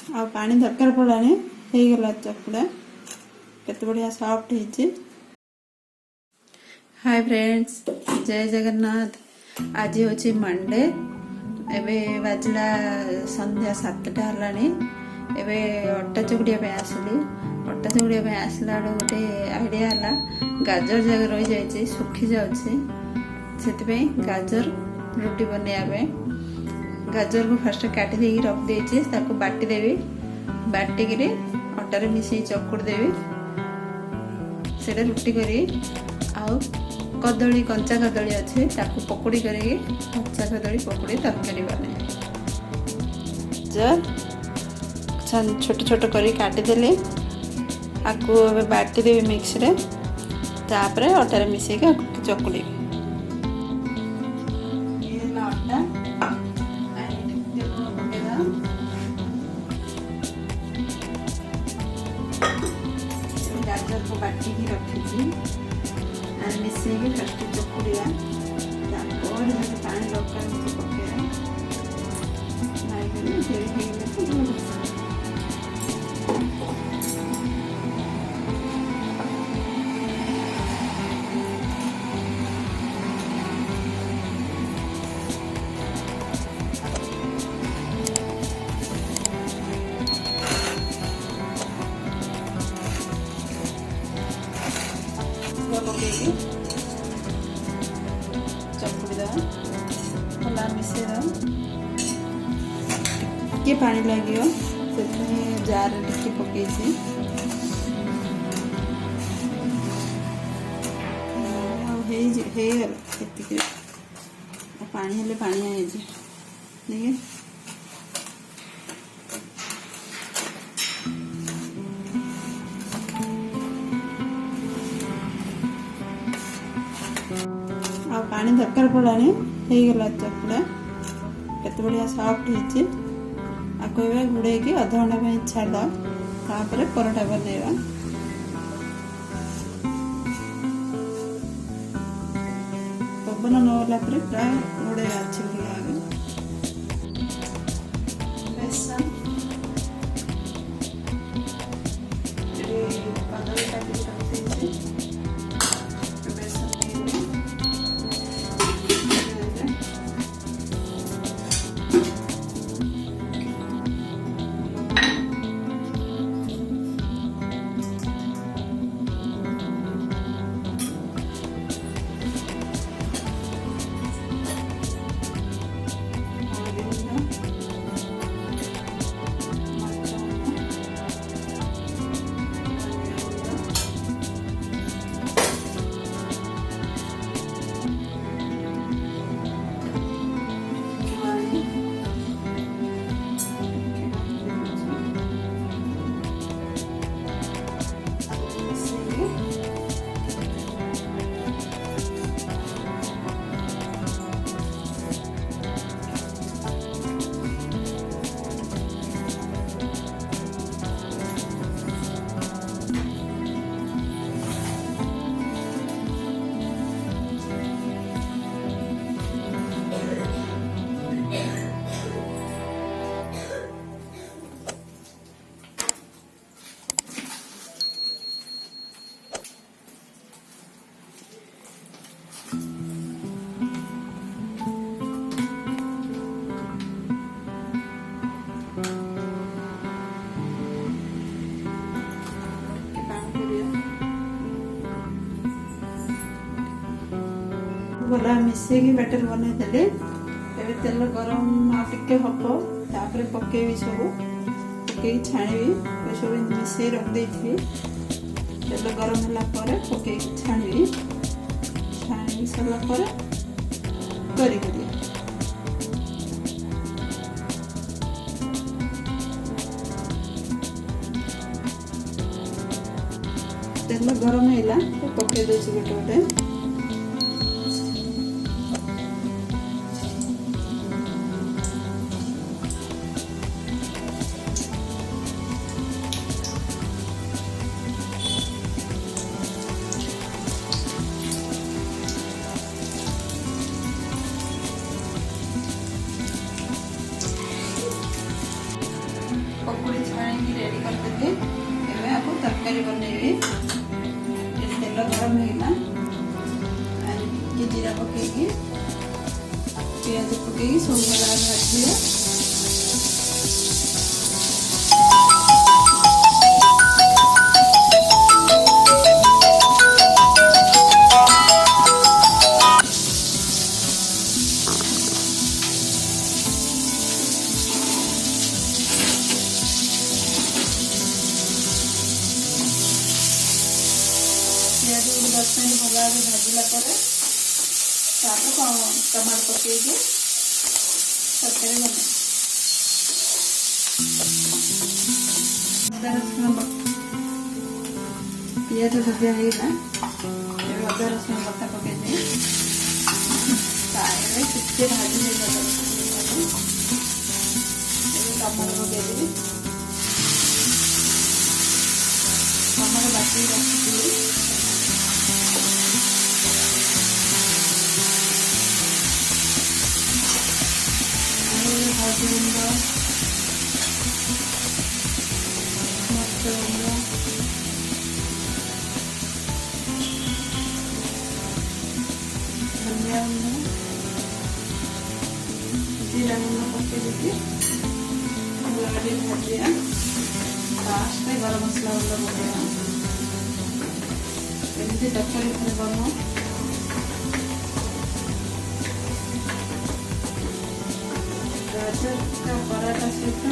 आ पानी दरकार पड़ानी हो गला चकुड़ा केते बढ़िया सॉफ्ट होइछि। हाय फ्रेंड्स, जय जगन्नाथ। आज होछि मंडे। एबे बाजला संध्या 7टा हलानी। एबे अट्टा चकुड़िया पे आसली। अट्टा चकुड़िया पे आसला गोटे आइडिया हला, गाजर जगह रही जाइछि सुखी जाउछि, सेति गाजर रोटी बनैया। गाजर को फर्स्ट काटी देकी रख देछि, ताको बाटी देबी। बाटिकी अटारे मिसई चकुड़ देबी, सेटा रुटी करी। आउ कदली कंचा कदली अच्छे ताको पकोड़ी करी, कंचा कदली पकोड़ी तरकारी बने। छोट छोट करी काटी देले, आकु बाटी देबी मिक्स रे। तापरे अटारे मिसई के चकुड़ी गाजर को बाटी की रखी मिसेगी फर्स्ट चकुड़िया, पानी दरकार पकड़ा पकईकि चकुड़ी भला मिसे टे पानी लगे से जार टे पकई पानी हेले पानी देखिए पानी दरकार पड़ानी हो गला चकुड़ा केते बढ़िया सॉफ्ट होइछि। आको एबे गुड़े की आधा घंटा पे छाड़ दो, तापर परोठा बनेबा। पवन नला पर प्राय गुड़े अच्छी बेसन कदली काटी रखी भला मिसेगी बैटर बने देले। एबे तेल गरम आटिके हबो, तापर पकेबी सब पके छाणीबी। सब मिसे रख देथि, तेल गरम होला पर पके छाणीबी। छाणी सरला पर करी करी तेल गरम हैला पके देछि गोटे गोटे। पकुड़ी छाणी रेडी करदेली एवं आपको तरकारी बनैबी तेल गरम होगा जीरा पकईकि पियाज पकईकि सब भाजिए पियाज 10 मिनट भल भावे भाजला टमाटो पकईकि तरकारी बना अदा रसुण पियाज भजा होगा अदा रसुण बटा पकईदे टे भाजी टमाटो पकईदेवी टमाटो बाटी रखी हल्दी गुंड मर्च गुंड धनिया गुंड जीरा गुंड पकईदे उल्लागड्डी भाजिया लास्ट में गरम मसला गुंड पकड़ा एमती तरकारी बना गाजर का पराठा सहित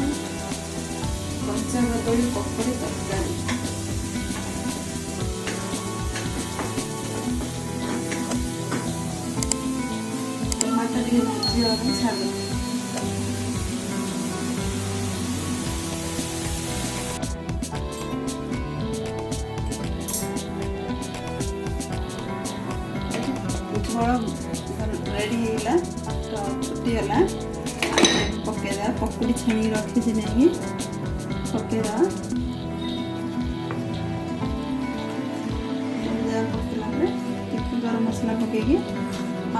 कंचा कदली पकड़ी तरकारी टमाटर टे भाजी छाल झोल रेडी होगा तो फुटीगला पकईदा पकुड़ी छाणी रखी नहीं पकईदा पकला गरम मसला पकईकि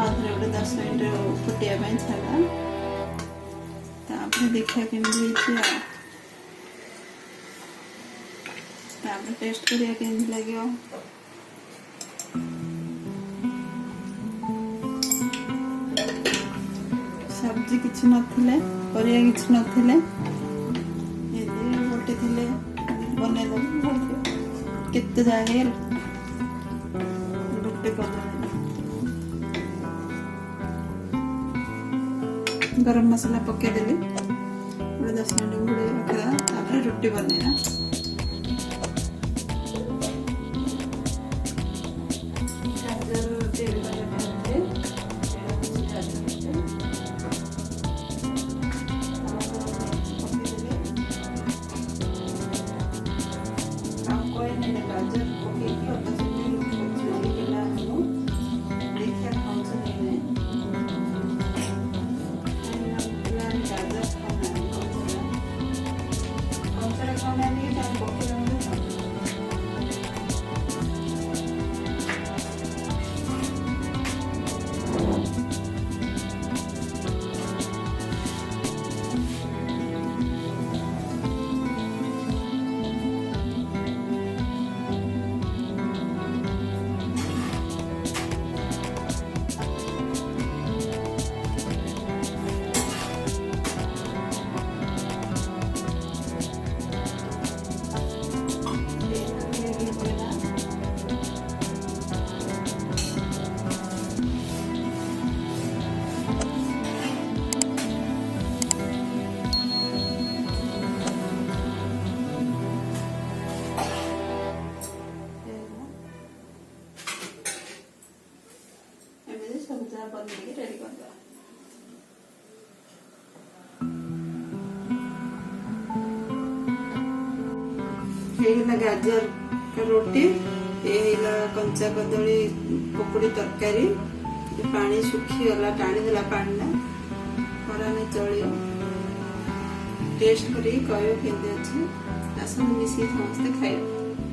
आउे गोटे 10 मिनट फुटाइबा छाड़ा देखा केमती टेस्ट करिया केमती लगे सब्जी किसी नथिले परिया किसी नथिले गोटे थिले बनैदेव केते जाए गोटे गरम मसला पकईदेली गोटे 10 मिनट घोड़े रखा रोटी बनैया बनने रेडी कर दो गाजर का रोटी ये कंचा कदली पकुड़ी तरकारी पानी सुखी गला टाणी देला पानी खराने चलियो टेस्ट करी कहियो केंदे अछि आसन मिसी समस्त खाइयो।